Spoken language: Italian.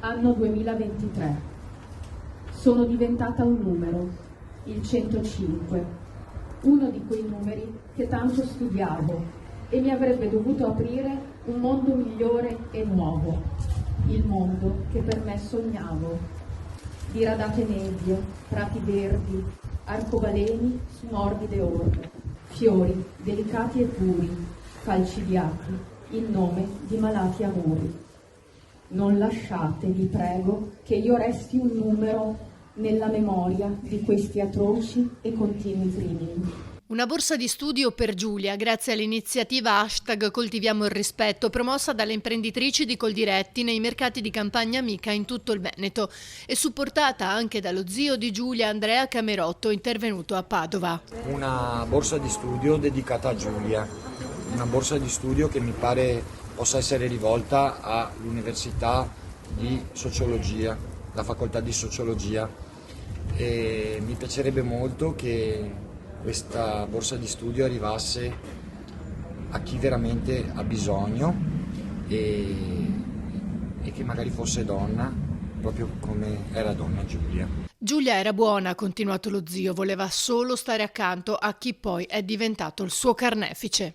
Anno 2023. Sono diventata un numero, il 105, uno di quei numeri che tanto studiavo e mi avrebbe dovuto aprire un mondo migliore e nuovo, il mondo che per me sognavo. Diradate nebbie, prati verdi, arcobaleni su morbide orme, fiori delicati e puri, falcidiati, in nome di malati amori. Non lasciate, vi prego, che io resti un numero nella memoria di questi atroci e continui crimini. Una borsa di studio per Giulia, grazie all'iniziativa #Coltiviamo il rispetto, promossa dalle imprenditrici di Coldiretti nei mercati di campagna Amica in tutto il Veneto e supportata anche dallo zio di Giulia, Andrea Camerotto, intervenuto a Padova. Una borsa di studio dedicata a Giulia, una borsa di studio che mi pare possa essere rivolta all'Università di Sociologia, la facoltà di Sociologia, e mi piacerebbe molto che questa borsa di studio arrivasse a chi veramente ha bisogno e che magari fosse donna, proprio come era donna Giulia. Giulia era buona, ha continuato lo zio, voleva solo stare accanto a chi poi è diventato il suo carnefice.